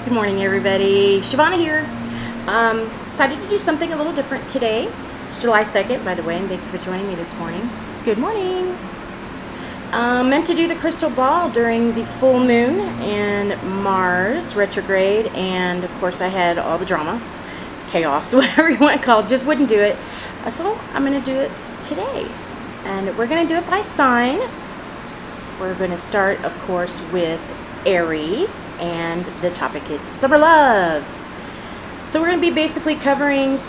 Good morning, everybody. Shavana here. Decided to do something a little different today. It's July 2nd, by the way, and thank you for joining me this morning. Good morning. Meant to do the crystal ball during the full moon and Mars retrograde, and of course I had all the drama, chaos, whatever you want to call it, just wouldn't do it. So I'm going to do it today, and we're going to do it by sign. We're going to start, of course, with Aries, and the topic is summer love. So we're going to be basically covering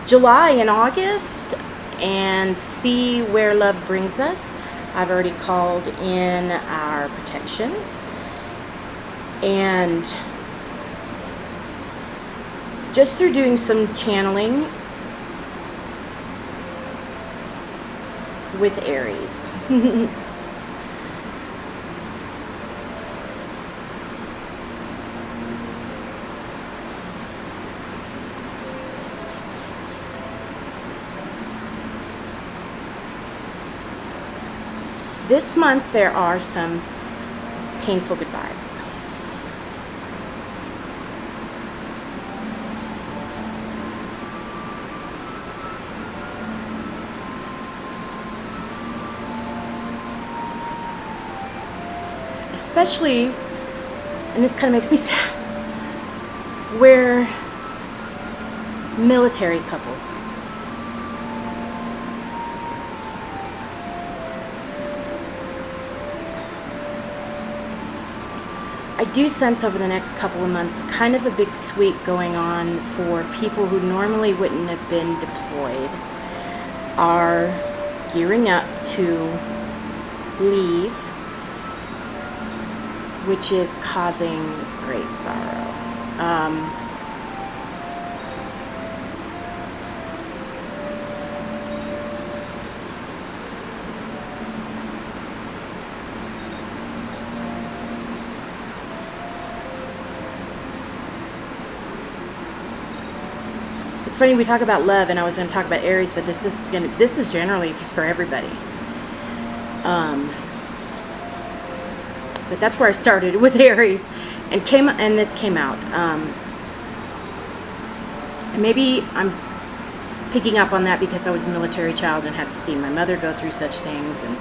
July and August and see where love brings us. I've already called in our protection, and just through doing some channeling with Aries. This month there are some painful goodbyes. Especially, and this kind of makes me sad, where military couples. I do sense over the next couple of months kind of a big sweep going on for people who normally wouldn't have been deployed, are gearing up to leave, which is causing great sorrow. It's funny, we talk about love, and I was going to talk about Aries, but this is generally just for everybody. But that's where I started with Aries, and this came out. And maybe I'm picking up on that because I was a military child and had to see my mother go through such things, and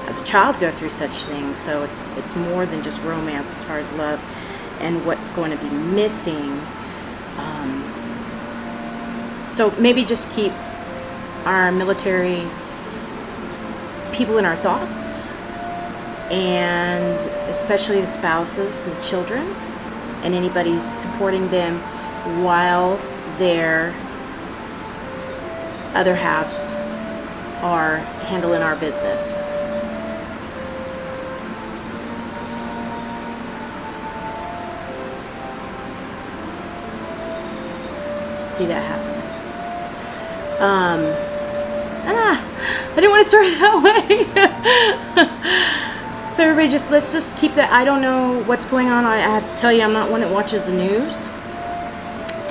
as a child go through such things. So it's more than just romance as far as love and what's going to be missing. So maybe just keep our military people in our thoughts, and especially the spouses and the children and anybody supporting them while their other halves are handling our business. See that happen. I didn't want to start it that way. So everybody, let's just keep that. I don't know what's going on. I have to tell you, I'm not one that watches the news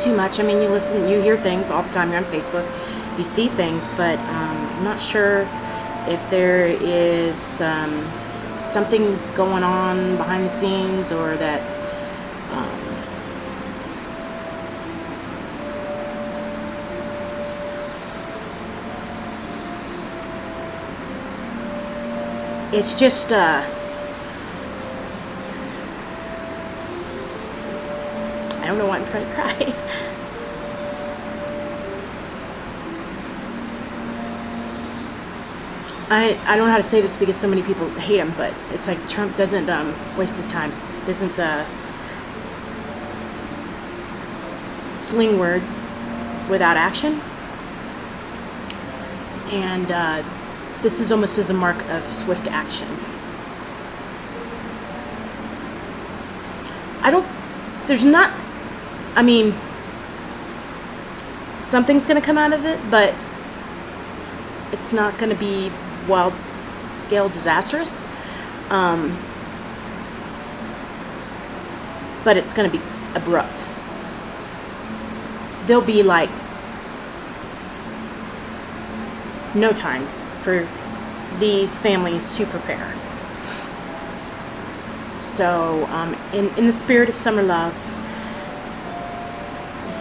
too much. I mean, you hear things all the time. You're on Facebook, you see things, but I'm not sure if there is something going on behind the scenes, or that it's just I don't know why I'm trying to cry. I don't know how to say this because so many people hate him, but it's like Trump doesn't waste his time, doesn't sling words without action, and this is almost as a mark of swift action. Something's going to come out of it, but it's not going to be wild scale disastrous. But it's going to be abrupt. There'll be like no time for these families to prepare. So in the spirit of summer love,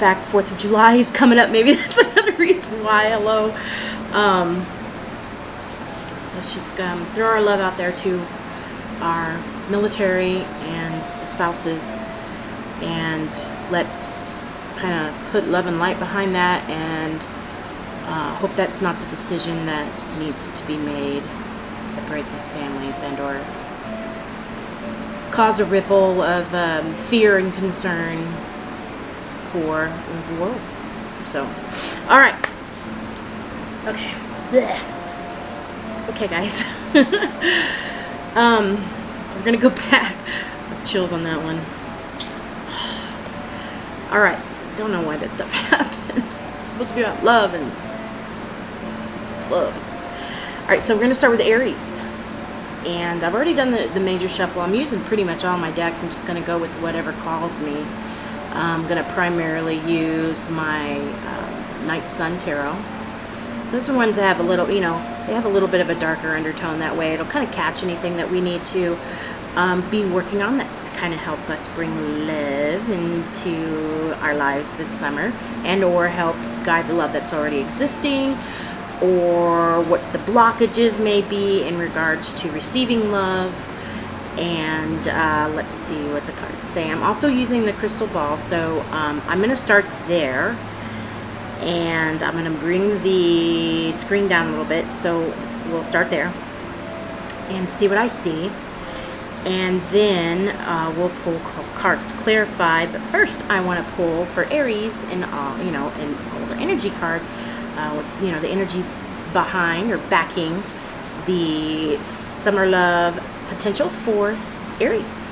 fact, 4th of July is coming up. Maybe that's another reason why. Hello. Let's just throw our love out there to our military and spouses, and let's kind of put love and light behind that, and hope that's not the decision that needs to be made. Separate these families and or cause a ripple of fear and concern for the world. So, all right. Okay. Blech. Okay, guys. We're gonna go back. Chills on that one. All right. Don't know why this stuff happens. It's supposed to be about love and love. All right, so we're gonna start with Aries. And I've already done the major shuffle. I'm using pretty much all my decks. I'm just going to go with whatever calls me. I'm going to primarily use my Night Sun Tarot. Those are ones that have a little, they have a little bit of a darker undertone. That way it'll kind of catch anything that we need to be working on, that to kind of help us bring love into our lives this summer, and or help guide the love that's already existing, or what the blockages may be in regards to receiving love. And let's see what the cards say. I'm also using the crystal ball, so I'm going to start there, and I'm going to bring the screen down a little bit, so we'll start there and see what I see, and then we'll pull cards to clarify. But first I want to pull for Aries and an over energy card. The energy behind or backing the summer love potential for Aries.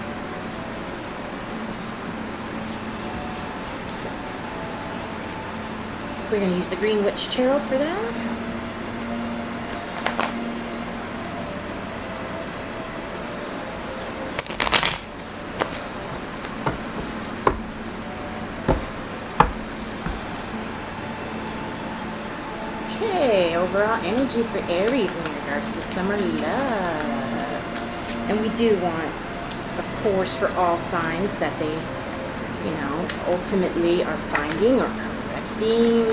We're going to use the Green Witch Tarot for that. Overall energy for Aries in regards to summer love. And we do want, of course, for all signs that they, ultimately are finding or correcting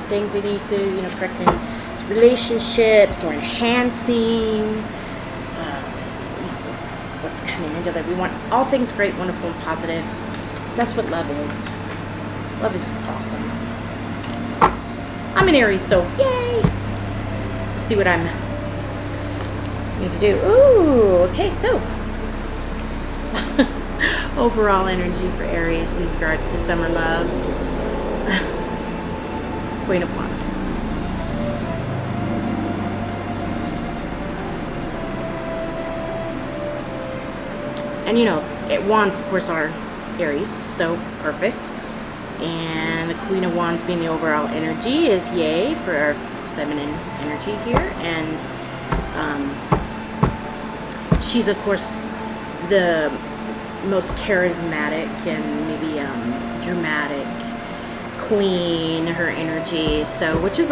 things they need to, correct in relationships or enhancing what's coming into that. We want all things great, wonderful, and positive. So that's what love is. Love is awesome. I'm an Aries, so yay! See what I'm need to do. Ooh, okay, so overall energy for Aries in regards to summer love. Queen of Wands. And wands, of course, are Aries, so perfect. And the Queen of Wands being the overall energy is yay for our feminine energy here. And she's, of course, the most charismatic and maybe dramatic queen, her energy. So, which is,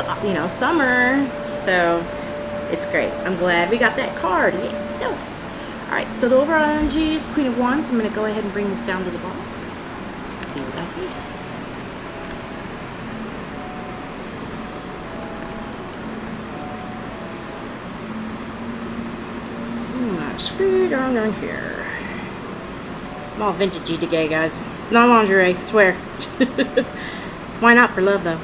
summer. So, it's great. I'm glad we got that card. Yeah. So, all right. So, the overall energy is Queen of Wands. I'm going to go ahead and bring this down to the bottom. Let's see what I see. Screw down here. I'm all vintagey today, guys. It's not lingerie, I swear. Why not for love, though?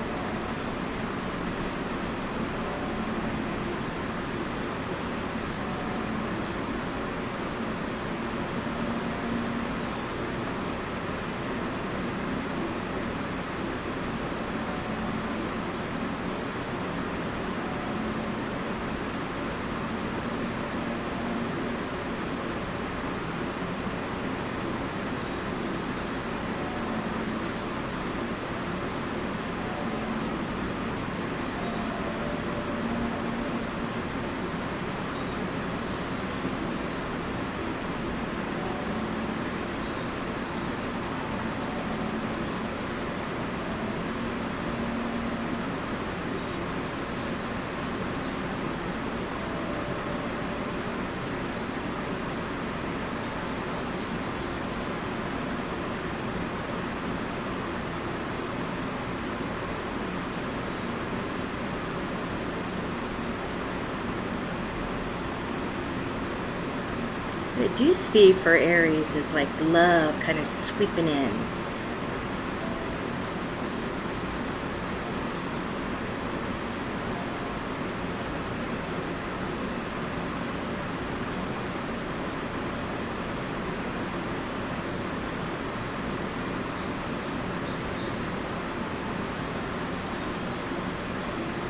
do see for Aries is like love kind of sweeping in.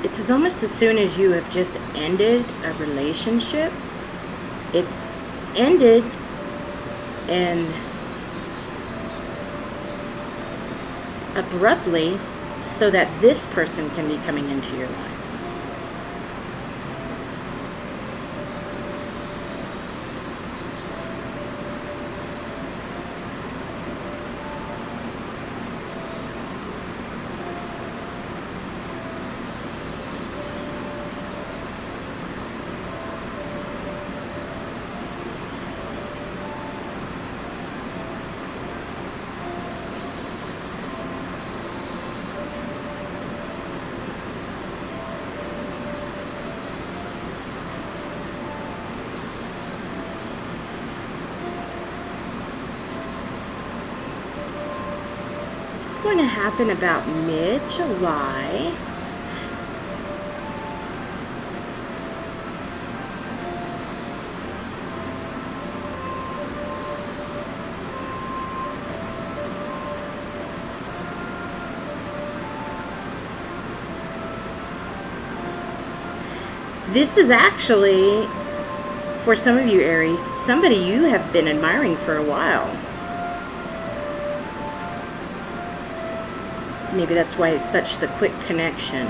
It's almost as soon as you have just ended a relationship, it's ended and abruptly so that this person can be coming into your life. This is going to happen about mid-July. This is actually, for some of you Aries, somebody you have been admiring for a while. Maybe that's why it's such the quick connection.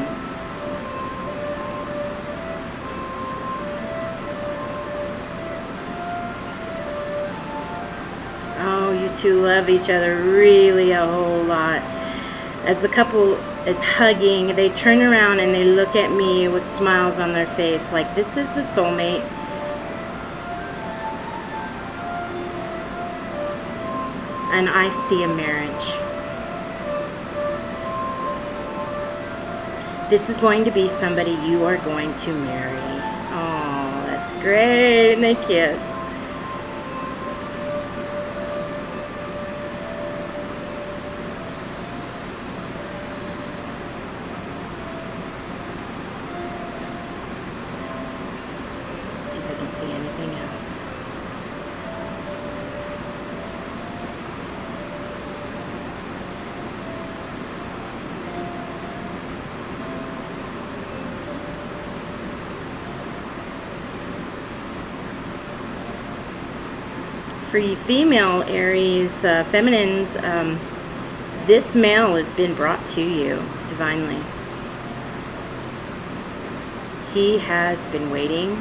Oh, you two love each other really a whole lot. As the couple is hugging, they turn around and they look at me with smiles on their face like this is a soulmate. And I see a marriage. This is going to be somebody you are going to marry. Oh, that's great. And they kiss. Let's see if I can see anything else. For you female Aries, feminines, this male has been brought to you divinely. He has been waiting.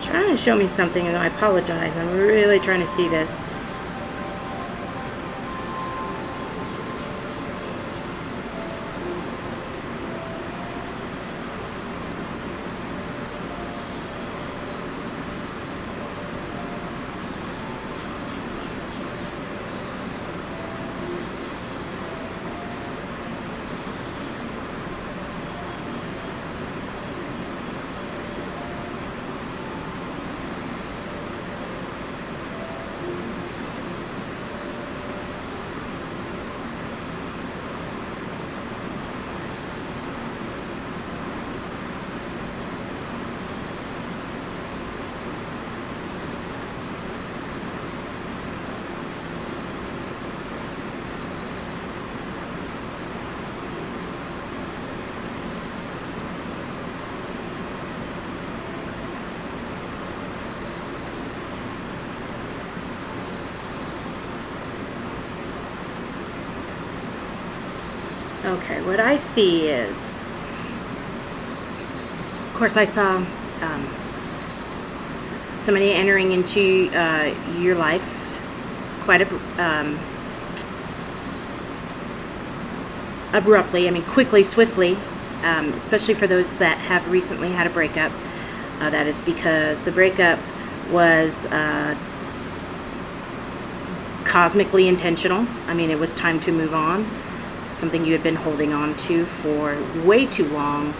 Trying to show me something, and I apologize. I'm really trying to see this. Okay, what I see is, of course, I saw somebody entering into your life quite abruptly. I mean, quickly, swiftly, especially for those that have recently had a breakup. That is because the breakup was cosmically intentional. I mean, it was time to move on. Something you had been holding on to for way too long.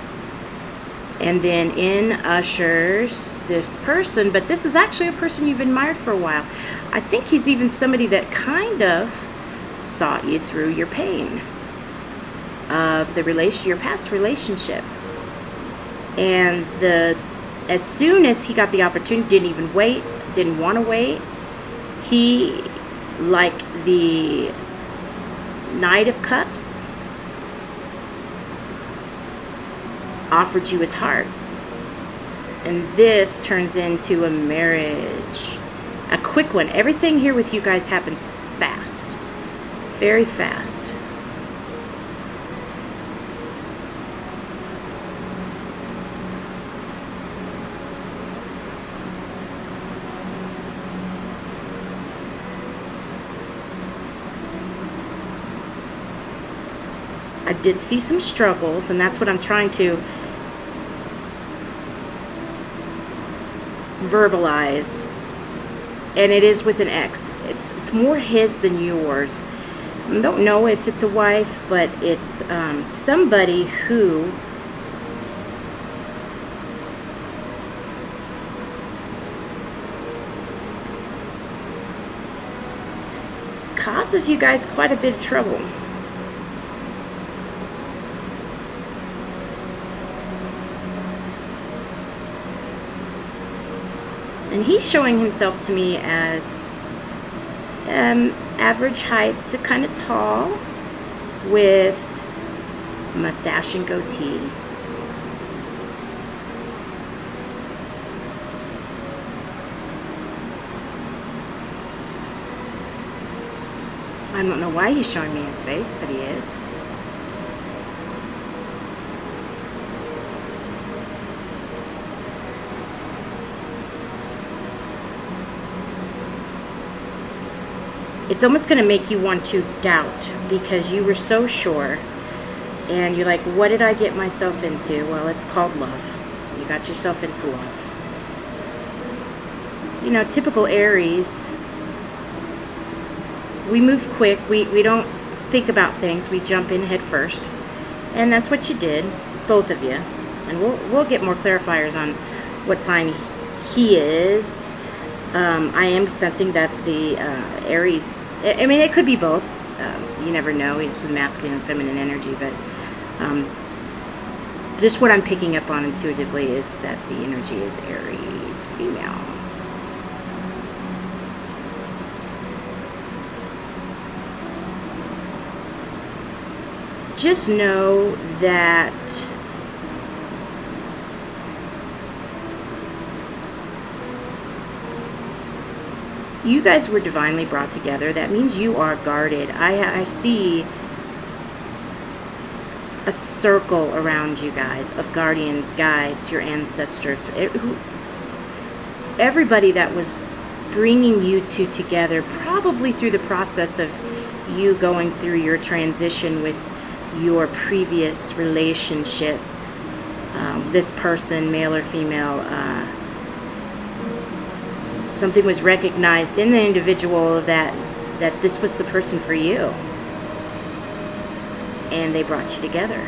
And then in ushers this person, but this is actually a person you've admired for a while. I think he's even somebody that kind of saw you through your pain of your past relationship. And as soon as he got the opportunity, didn't even wait, didn't want to wait, he, like the Knight of Cups, offered you his heart. And this turns into a marriage. A quick one. Everything here with you guys happens fast. Very fast. I did see some struggles, and that's what I'm trying to verbalize. And it is with an ex. It's more his than yours. I don't know if it's a wife, but it's somebody who causes you guys quite a bit of trouble. And he's showing himself to me as average height to kind of tall, with mustache and goatee. I don't know why he's showing me his face, but he is. It's almost going to make you want to doubt, because you were so sure, and you're like, what did I get myself into? Well, it's called love. You got yourself into love. You know, typical Aries, we move quick. We don't think about things. We jump in head first. And that's what you did, both of you. And we'll get more clarifiers on what sign he is. I am sensing that the Aries, I mean, it could be both. You never know. It's with masculine and feminine energy. But just what I'm picking up on intuitively is that the energy is Aries female. Just know that you guys were divinely brought together. That means you are guarded. I see a circle around you guys of guardians, guides, your ancestors, everybody that was bringing you two together, probably through the process of you going through your transition with your previous relationship. This person, male or female, something was recognized in the individual that this was the person for you, and they brought you together.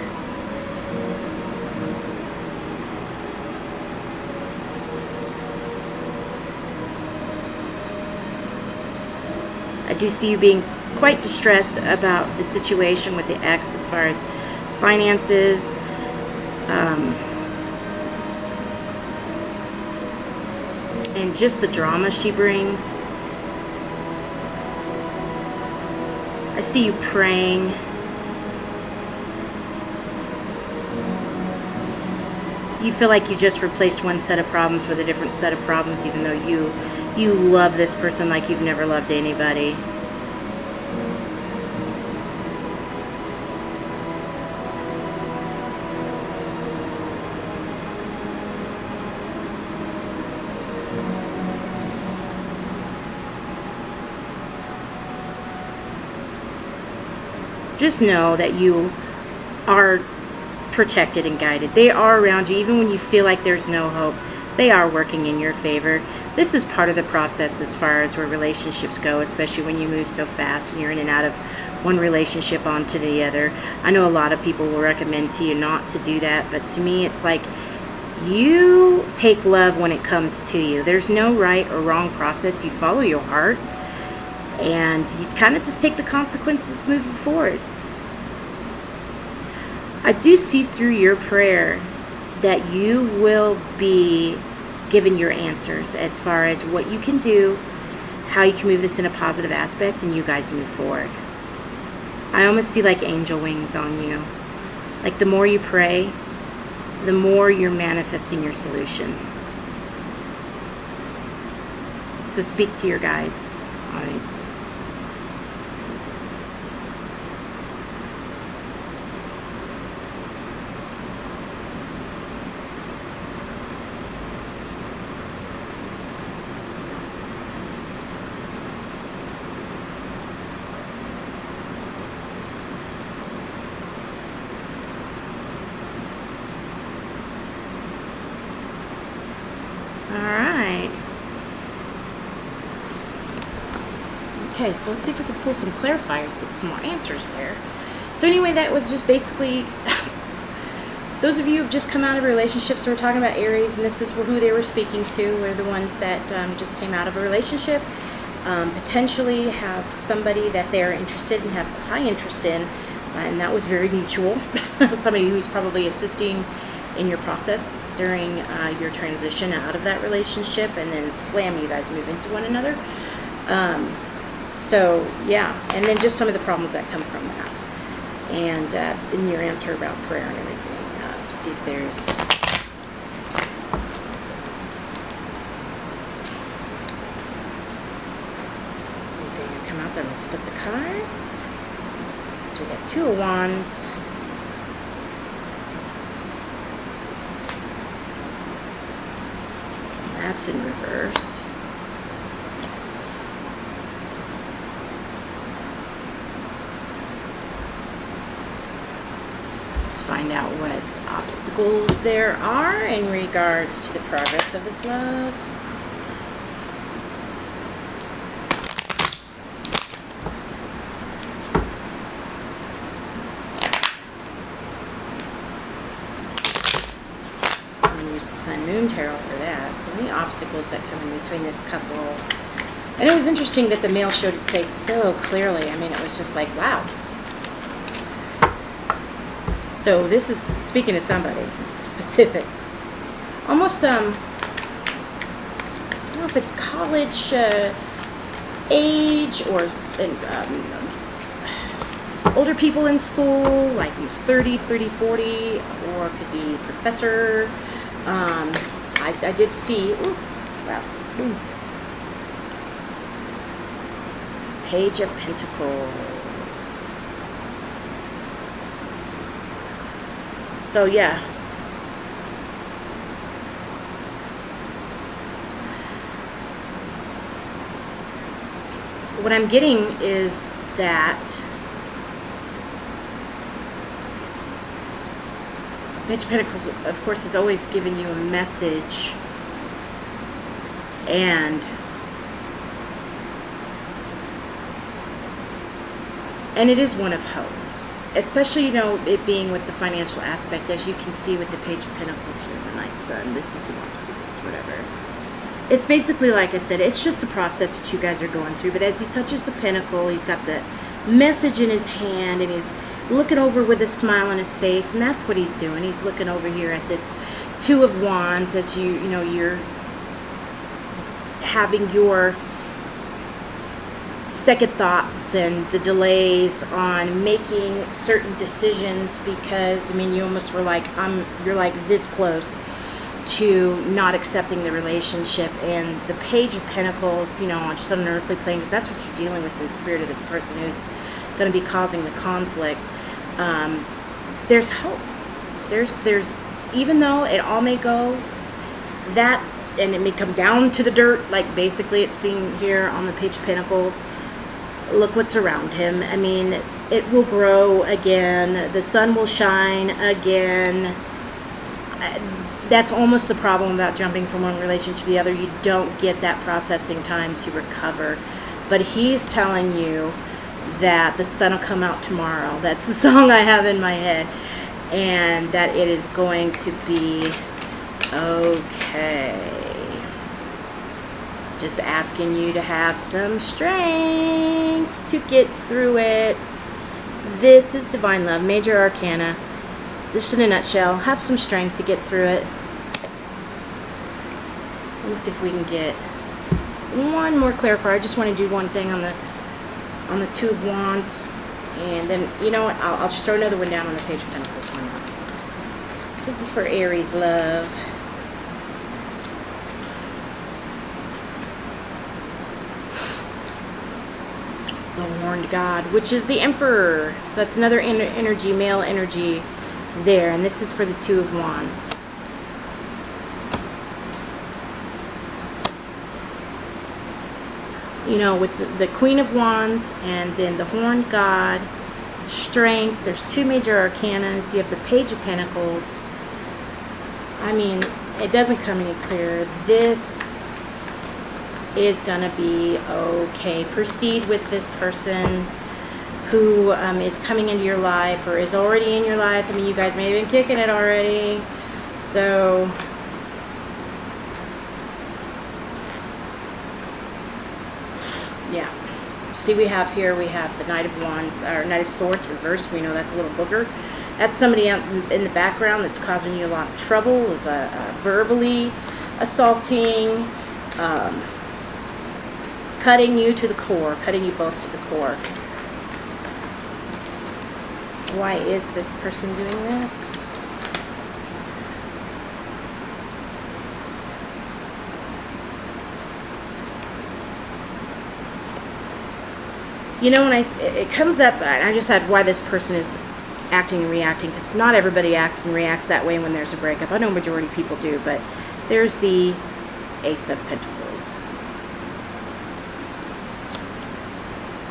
I do see you being quite distressed about the situation with the ex as far as finances, and just the drama she brings. I see you praying. You feel like you just replaced one set of problems with a different set of problems, even though you love this person like you've never loved anybody. just know that you are protected and guided. They are around you even when you feel like there's no hope. They are working in your favor. This is part of the process as far as where relationships go, especially when you move so fast and you're in and out of one relationship onto the other. I know a lot of people will recommend to you not to do that, but to me it's like you take love when it comes to you. There's no right or wrong process. You follow your heart and you kind of just take the consequences moving forward. I do see through your prayer that you will be given your answers as far as what you can do, how you can move this in a positive aspect, and you guys move forward. I almost see like angel wings on you. Like the more you pray, the more you're manifesting your solution. So speak to your guides. All right. Alright. Okay, so let's see if we can pull some clarifiers, get some more answers there. So anyway, that was just basically those of you who've just come out of relationships, so we're talking about Aries, and this is who they were speaking to, were the ones that just came out of a relationship, potentially have somebody that they're interested and have high interest in, and that was very mutual. Somebody who's probably assisting in your process during your transition out of that relationship, and then slam, you guys move into one another. So yeah, and then just some of the problems that come from that, and in your answer about prayer and everything, see if there's anything to come out there. I'm gonna split the cards. So we got 2 of Wands, that's in reverse. Let's find out what obstacles there are in regards to the progress of this love. I'm going to use the Sun Moon Tarot for that. So many obstacles that come in between this couple. And it was interesting that the male showed its face so clearly. I mean, it was just like, wow. So this is speaking to somebody specific. Almost, I don't know if it's college age or older people in school, like almost 30, 40, or it could be professor. I did see, ooh, wow. Ooh. Page of Pentacles. So yeah, what I'm getting is that Page of Pentacles, of course, is always giving you a message, and it is one of hope. Especially, you know, it being with the financial aspect, as you can see with the Page of Pentacles here, the Ninth Sun. This is some obstacles, whatever. It's basically, like I said, it's just a process that you guys are going through. But as he touches the pentacle, he's got the message in his hand, and he's looking over with a smile on his face, and that's what he's doing. He's looking over here at this 2 of Wands as you know, you're having your second thoughts and the delays on making certain decisions, because I mean, you almost were like, you're like this close to not accepting the relationship. And the Page of Pentacles, you know, just on an earthly plane, because that's what you're dealing with, the spirit of this person who's going to be causing the conflict. There's hope. There's even though it all may go that, and it may come down to the dirt, like basically it's seen here on the Page of Pentacles, look what's around him. I mean, it will grow again. The sun will shine again. That's almost the problem about jumping from one relationship to the other. You don't get that processing time to recover. But he's telling you that the sun will come out tomorrow. That's the song I have in my head. And that it is going to be okay. Just asking you to have some strength to get through it. This is Divine Love, Major Arcana. Just in a nutshell, have some strength to get through it. Let me see if we can get one more clarifier. I just want to do one thing on the Two of Wands. And then, you know what, I'll just throw another one down on the Page of Pentacles. Why not? So this is for Aries love. The Horned God, which is the Emperor. So that's another energy, male energy there. And this is for the Two of Wands. You know, with the Queen of Wands and then the Horned God, strength. There's two major arcanas. You have the Page of Pentacles. I mean, it doesn't come any clearer. This is gonna be okay. Proceed with this person who is coming into your life or is already in your life. I mean, you guys may have been kicking it already. So yeah. See, we have the Knight of Wands, or Knight of Swords reversed. We know that's a little booger. That's somebody out in the background that's causing you a lot of trouble, is verbally assaulting, cutting you to the core, cutting you both to the core. Why is this person doing this? You know, when it comes up, I just had why this person is acting and reacting, because not everybody acts and reacts that way when there's a breakup. I know majority of people do, but there's the Ace of Pentacles.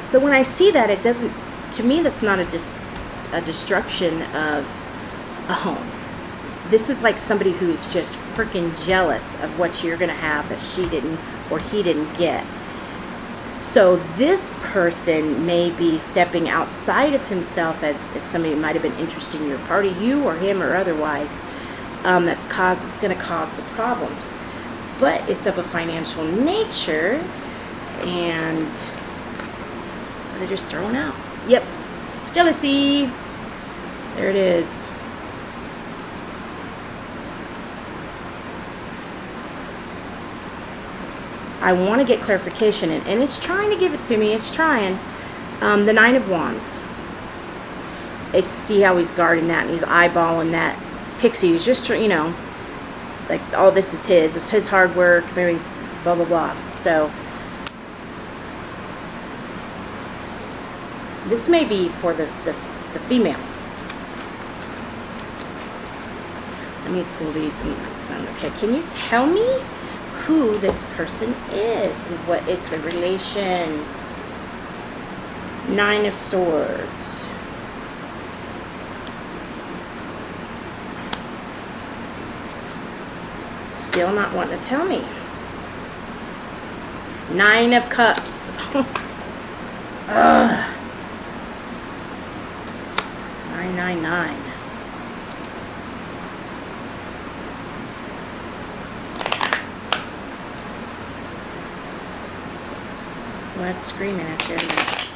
So when I see that, it doesn't, to me, that's not a destruction of a home. This is like somebody who's just freaking jealous of what you're going to have that she didn't or he didn't get. So this person may be stepping outside of himself as somebody who might have been interested in your party, you or him or otherwise. It's going to cause the problems. But it's of a financial nature, and they're just thrown out. Yep, jealousy. There it is. I want to get clarification, and it's trying to give it to me. It's trying. The Nine of Wands. It's, see how he's guarding that, and he's eyeballing that pixie. He's just, you know, like, all this is his. It's his hard work. Maybe he's blah, blah, blah. So this may be for the female. Let me pull these. Okay, can you tell me who this person is and what is the relation? Nine of Swords. Still not wanting to tell me. Nine of Cups. Ugh. 999. Well, that's screaming at you, isn't it?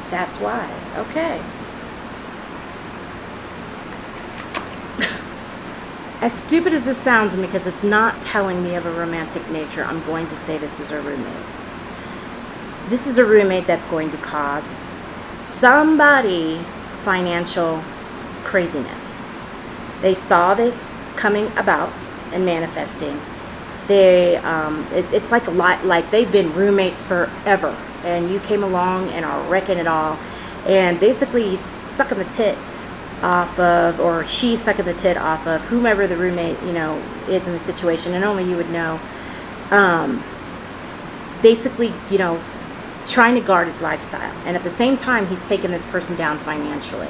That's why. Okay. As stupid as this sounds, and because it's not telling me of a romantic nature, I'm going to say this is a roommate. This is a roommate that's going to cause somebody financial craziness. They saw this coming about and manifesting. They, it's like a lot, like they've been roommates forever, and you came along and are wrecking it all, and basically sucking the tit off of, or she's sucking the tit off of whomever the roommate, is in the situation, and only you would know. Basically, trying to guard his lifestyle, and at the same time he's taking this person down financially,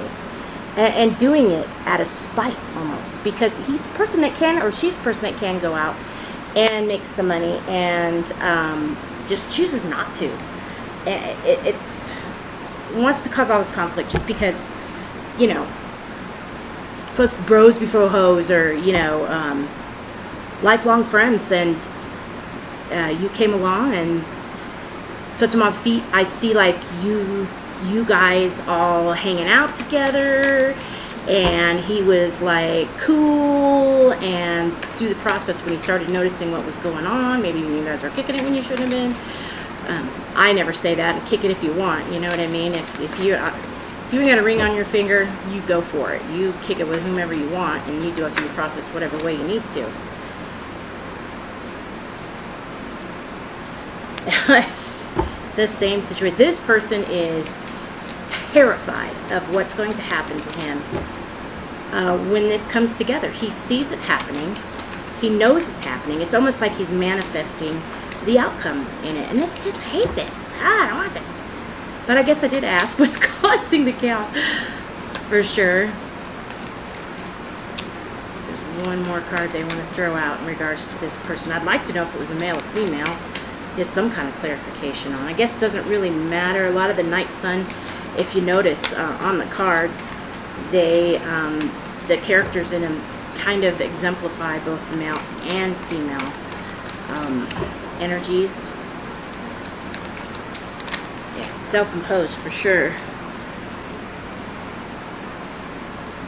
and doing it out of spite almost, because he's a person that can, or she's a person that can go out and make some money, and just chooses not to. It wants to cause all this conflict just because, post bros before hoes, or lifelong friends, and you came along and swept him off feet. I see like you guys all hanging out together, and he was like cool, and through the process when he started noticing what was going on, maybe you guys are kicking it when you shouldn't have been. I never say that, and kick it if you want, you know what I mean? If you ain't got a ring on your finger, you go for it. You kick it with whomever you want, and you do it through the process whatever way you need to. The same situation. This person is terrified of what's going to happen to him when this comes together. He sees it happening. He knows it's happening. It's almost like he's manifesting the outcome in it. And this, just hate this. I don't want this. But I guess I did ask what's causing the chaos for sure. Let's see if there's one more card they want to throw out in regards to this person. I'd like to know if it was a male or female. Get some kind of clarification on. I guess it doesn't really matter. A lot of the Night Sun, if you notice on the cards, they the characters in them kind of exemplify both the male and female energies. Yeah, self-imposed for sure.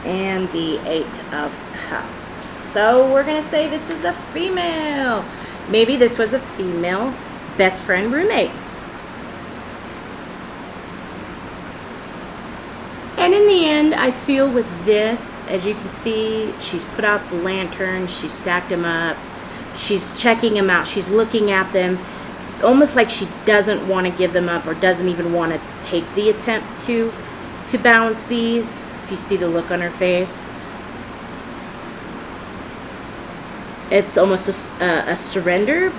And the Eight of Cups. So we're gonna say this is a female. Maybe this was a female best friend roommate. And in the end, I feel with this, as you can see, she's put out the lanterns, she's stacked them up, she's checking them out, she's looking at them, almost like she doesn't want to give them up, or doesn't even want to take the attempt to balance these. If you see the look on her face, it's almost a surrender.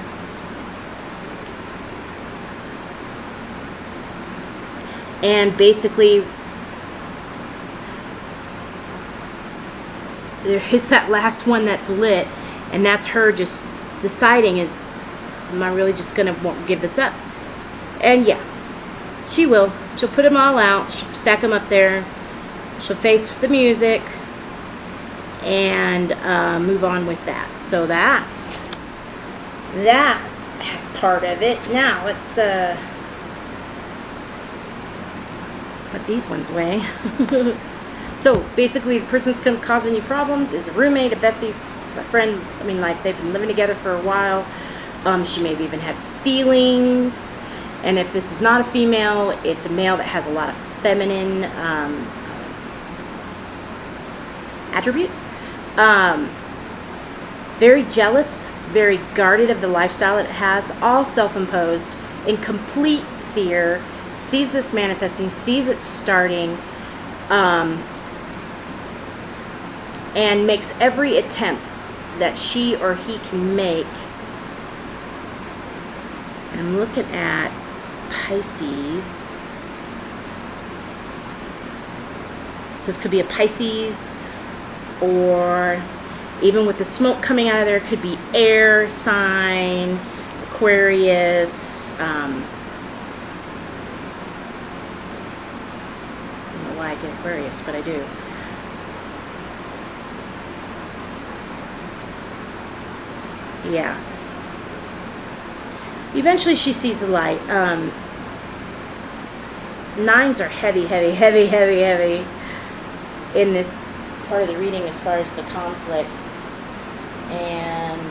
And basically, there is that last one that's lit, and that's her just deciding, am I really just going to give this up? And yeah, she will. She'll put them all out, she'll stack them up there, she'll face the music, and move on with that. So that's that part of it. Now let's put these ones away. So basically, the person that's causing you problems is a roommate, a bestie, a friend. I mean, like, they've been living together for a while. She may have even had feelings. And if this is not a female, it's a male that has a lot of feminine attributes. Very jealous, very guarded of the lifestyle it has, all self-imposed, in complete fear, sees this manifesting, sees it starting, and makes every attempt that she or he can make. And I'm looking at Pisces. So this could be a Pisces, or even with the smoke coming out of there, it could be air sign, Aquarius. I don't know why I get Aquarius, but I do. Yeah. Eventually she sees the light. Nines are heavy, heavy, heavy, heavy, heavy in this part of the reading as far as the conflict. And I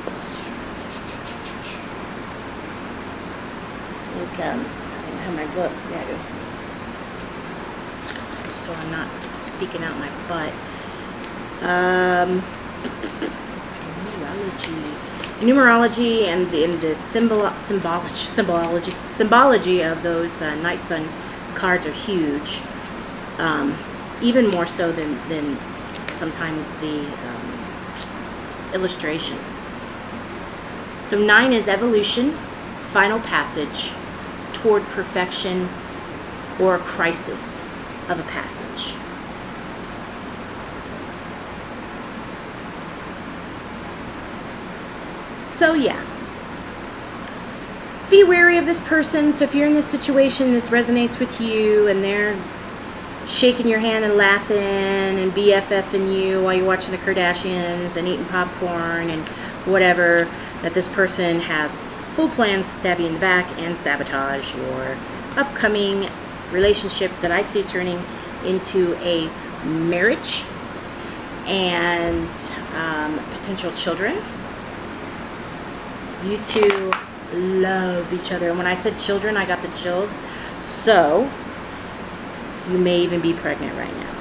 think I have my book. Yeah, I do. So I'm not speaking out my butt. Numerology and the symbology of those Night Sun cards are huge, even more so than sometimes the illustrations. So 9 is evolution, final passage toward perfection, or a crisis of a passage. So yeah, be wary of this person. So if you're in this situation, this resonates with you, and they're shaking your hand and laughing and BFFing you while you're watching the Kardashians and eating popcorn and whatever, that this person has full plans to stab you in the back and sabotage your upcoming relationship that I see turning into a marriage and potential children. You two love each other. And when I said children, I got the chills. So you may even be pregnant right now.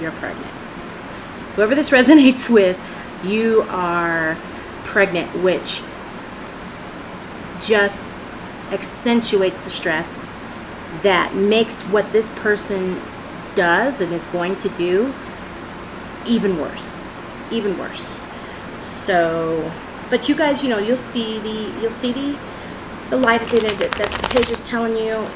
You're pregnant. Whoever this resonates with, you are pregnant, which just accentuates the stress that makes what this person does and is going to do even worse. Even worse. So, but you guys, you'll see the light at the end of it. That's the page is telling you.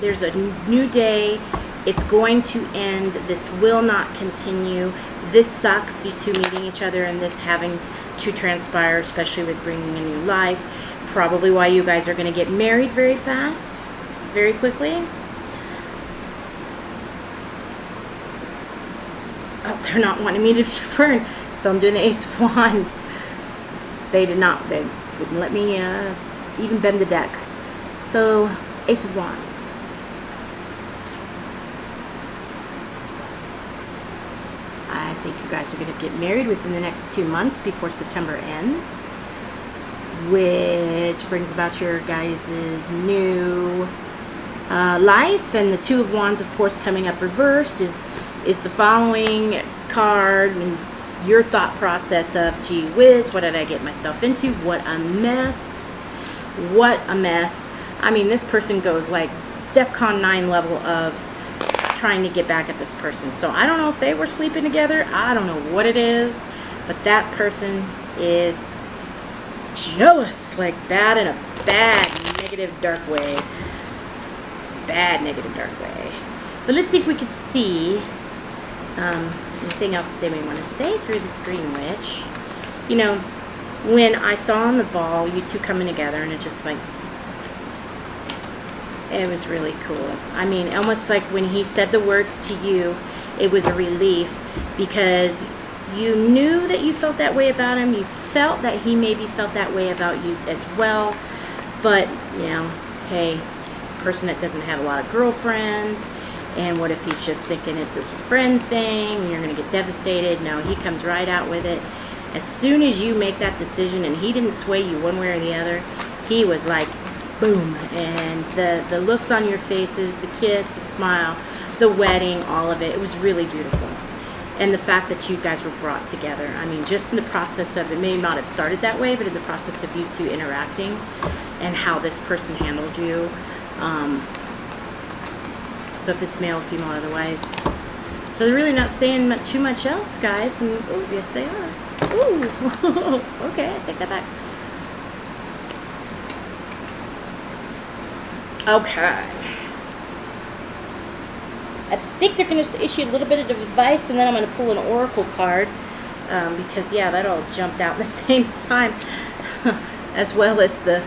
There's a new day. It's going to end. This will not continue. This sucks, you two meeting each other and this having to transpire, especially with bringing a new life. Probably why you guys are going to get married very fast, very quickly. Oh, they're not wanting me to burn, so I'm doing the Ace of Wands. They wouldn't let me even bend the deck. So, Ace of Wands. I think you guys are going to get married within the next 2 months before September ends, which brings about your guys' new life. And the Two of Wands, of course, coming up reversed is the following card. And your thought process of, gee whiz, what did I get myself into? What a mess. What a mess. I mean, this person goes like DEFCON 9 level of trying to get back at this person. So I don't know if they were sleeping together. I don't know what it is. But that person is jealous. Like bad in a bad, negative, dark way. Bad, negative, dark way. But let's see if we could see anything else that they may want to say through the Screen Witch. When I saw on the ball you two coming together, and it just like, it was really cool. I mean, almost like when he said the words to you, it was a relief, because you knew that you felt that way about him. You felt that he maybe felt that way about you as well. But, hey, it's a person that doesn't have a lot of girlfriends. And what if he's just thinking it's just a friend thing and you're going to get devastated? No, he comes right out with it. As soon as you make that decision, and he didn't sway you one way or the other, he was like, boom. And the looks on your faces, the kiss, the smile, the wedding, all of it, it was really beautiful. And the fact that you guys were brought together, I mean, just in the process of, it may not have started that way, but in the process of you two interacting and how this person handled you. So if it's male or female, otherwise. So they're really not saying too much else, guys. And, oh, yes, they are. Ooh. Okay, I take that back. Okay. I think they're going to issue a little bit of advice, and then I'm going to pull an oracle card. Because, yeah, that all jumped out at the same time. As well as the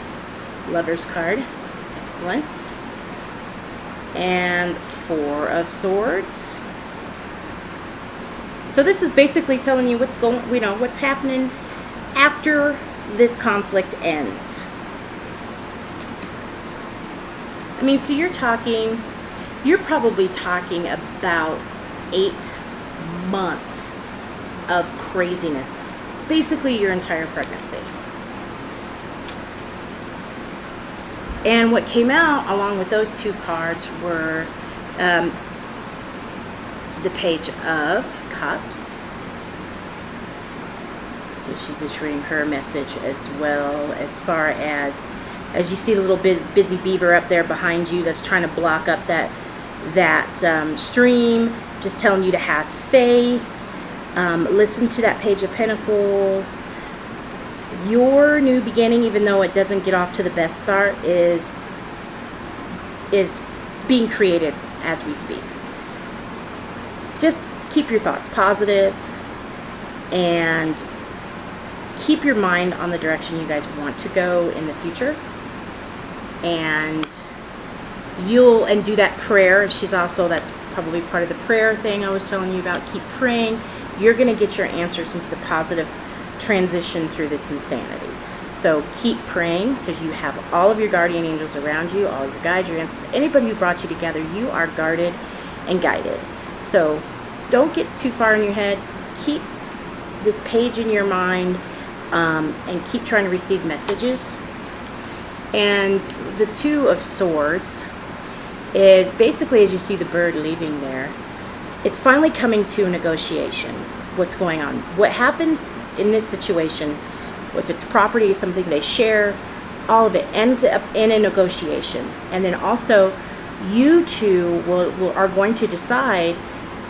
Lover's card. Excellent. And 4 of Swords. So this is basically telling you what's what's happening after this conflict ends. I mean, so you're probably talking about 8 months of craziness. Basically your entire pregnancy. And what came out along with those 2 cards were the Page of Cups. So she's issuing her message as well, as far as you see the little busy beaver up there behind you that's trying to block up that that stream, just telling you to have faith. Listen to that Page of Pentacles. Your new beginning, even though it doesn't get off to the best start, is being created as we speak. Just keep your thoughts positive and keep your mind on the direction you guys want to go in the future. And do that prayer. That's probably part of the prayer thing I was telling you about. Keep praying. You're going to get your answers into the positive transition through this insanity. So keep praying, because you have all of your guardian angels around you, all your guides, your ancestors, anybody who brought you together. You are guarded and guided. So don't get too far in your head. Keep this page in your mind, and keep trying to receive messages. And the Two of Swords is basically, as you see the bird leaving there, it's finally coming to a negotiation. What's going on? What happens in this situation, if it's property, something they share, all of it ends up in a negotiation. And then also, you two are going to decide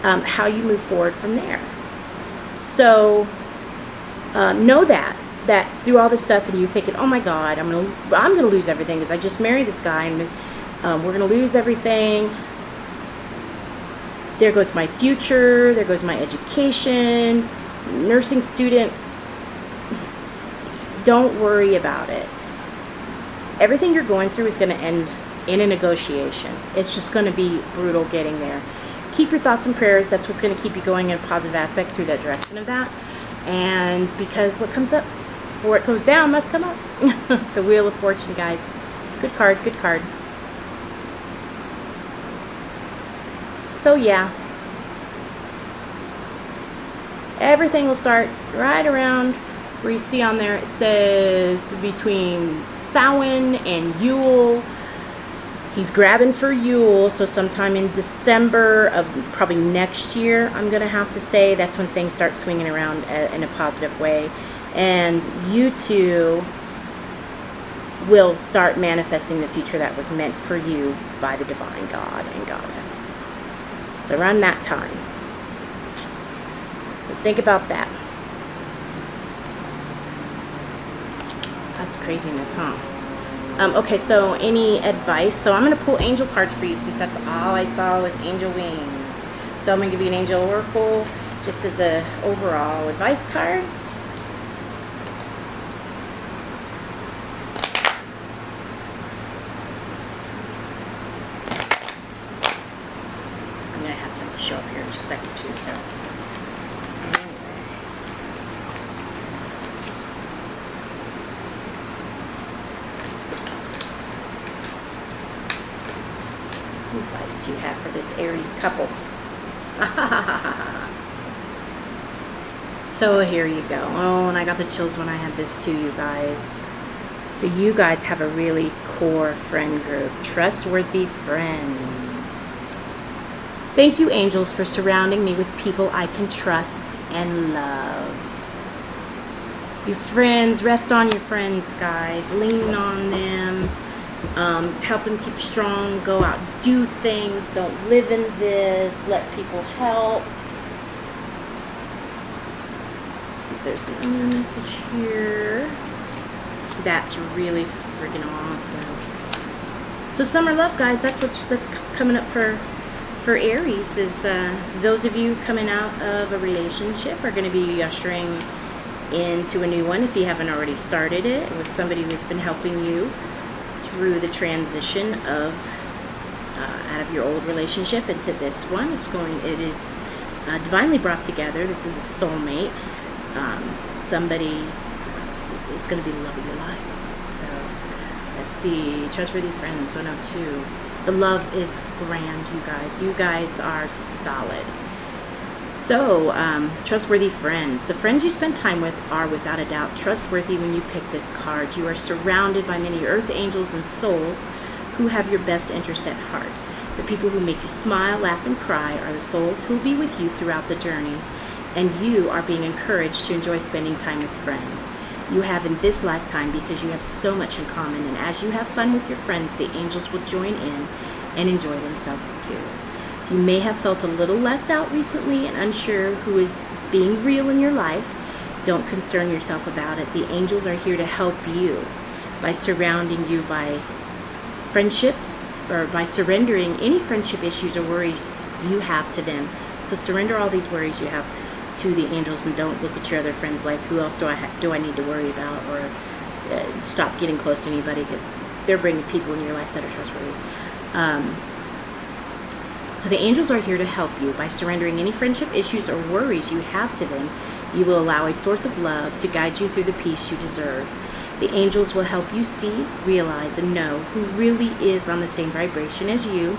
how you move forward from there. So know that through all this stuff, and you thinking, oh my God, I'm gonna lose everything because I just married this guy, and we're gonna lose everything. There goes my future. There goes my education, nursing student. Don't worry about it. Everything you're going through is going to end in a negotiation. It's just going to be brutal getting there. Keep your thoughts and prayers. That's what's going to keep you going in a positive aspect through that direction of that. And because what comes up, or what goes down, must come up. The Wheel of Fortune, guys. Good card, good card. So yeah, everything will start right around where you see on there, it says between Samhain and Yule. He's grabbing for Yule, so sometime in December of probably next year, I'm going to have to say, that's when things start swinging around in a positive way. And you two will start manifesting the future that was meant for you by the divine God and Goddess. So around that time. So think about that. That's craziness, huh? Okay, so any advice? So I'm going to pull angel cards for you, since that's all I saw was angel wings. So I'm going to give you an angel oracle just as a overall advice card. I'm going to have something show up here in just a second too, so... advice you have for this Aries couple. So here you go. Oh, and I got the chills when I had this too, you guys. So you guys have a really core friend group. Trustworthy friends. Thank you, angels, for surrounding me with people I can trust and love. Your friends, rest on your friends, guys. Lean on them. Help them keep strong. Go out, do things. Don't live in this. Let people help. Let's see if there's another message here. That's really freaking awesome. So summer love, guys. That's coming up for Aries. Is those of you coming out of a relationship are going to be ushering into a new one. If you haven't already started it with somebody who's been helping you through the transition of out of your old relationship into this one. It is divinely brought together. This is a soulmate. Somebody is going to be the love of your life. So let's see. Trustworthy friends, 102. The love is grand, you guys. You guys are solid. So, trustworthy friends. The friends you spend time with are without a doubt trustworthy when you pick this card. You are surrounded by many earth angels and souls who have your best interest at heart. The people who make you smile, laugh, and cry are the souls who will be with you throughout the journey. And you are being encouraged to enjoy spending time with friends. you have in this lifetime, because you have so much in common. And as you have fun with your friends, the angels will join in and enjoy themselves too. So you may have felt a little left out recently and unsure who is being real in your life. Don't concern yourself about it. The angels are here to help you by surrounding you by friendships, or by surrendering any friendship issues or worries you have to them. So surrender all these worries you have to the angels, and don't look at your other friends like, who else do I need to worry about, or stop getting close to anybody, because they're bringing people in your life that are trustworthy. So the angels are here to help you by surrendering any friendship issues or worries you have to them. You will allow a source of love to guide you through the peace you deserve. The angels will help you see, realize, and know who really is on the same vibration as you,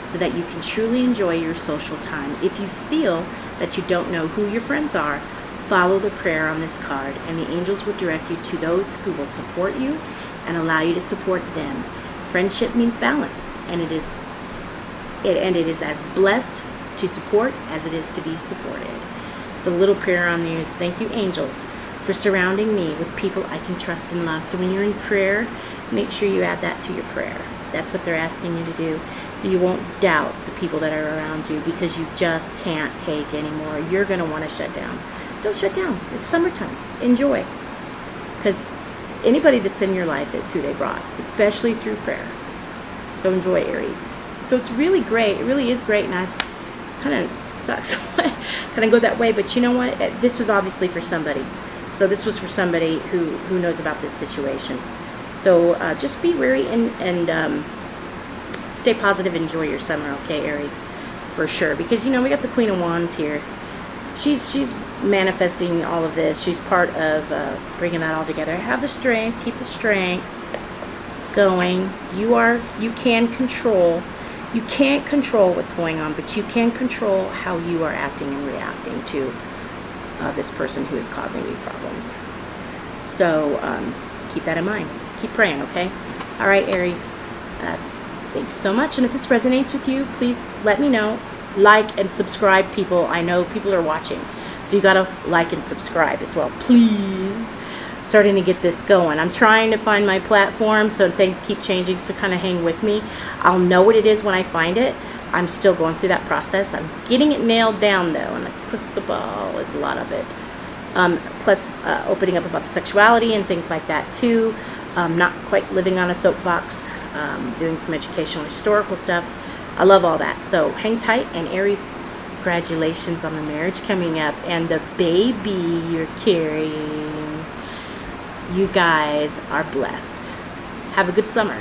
so that you can truly enjoy your social time. If you feel that you don't know who your friends are, follow the prayer on this card, and the angels will direct you to those who will support you and allow you to support them. Friendship means balance, and it is as blessed to support as it is to be supported. The little prayer on there is, thank you, angels, for surrounding me with people I can trust and love. So when you're in prayer, make sure you add that to your prayer. That's what they're asking you to do. So you won't doubt the people that are around you, because you just can't take anymore. You're going to want to shut down. Don't shut down. It's summertime. Enjoy. Because anybody that's in your life is who they brought, especially through prayer. So enjoy, Aries. So it's really great. It really is great. And it's kind of sucks kind of go that way. But you know what? This was obviously for somebody. So this was for somebody who knows about this situation. So just be wary and stay positive. Enjoy your summer, okay, Aries, for sure. Because, we got the Queen of Wands here. She's manifesting all of this. She's part of bringing that all together. Have the strength. Keep the strength going. You can control. You can't control what's going on, but you can control how you are acting and reacting to this person who is causing you problems. So keep that in mind. Keep praying, okay? All right, Aries. Thanks so much. And if this resonates with you, please let me know. Like and subscribe, people. I know people are watching, so you gotta like and subscribe as well, please. Starting to get this going. I'm trying to find my platform, so things keep changing, so kind of hang with me. I'll know what it is when I find it. I'm still going through that process. I'm getting it nailed down, though, and this crystal ball is a lot of it. Plus opening up about the sexuality and things like that too. Not quite living on a soapbox, doing some educational historical stuff. I love all that. So hang tight. And Aries, congratulations on the marriage coming up and the baby you're carrying. You guys are blessed. Have a good summer.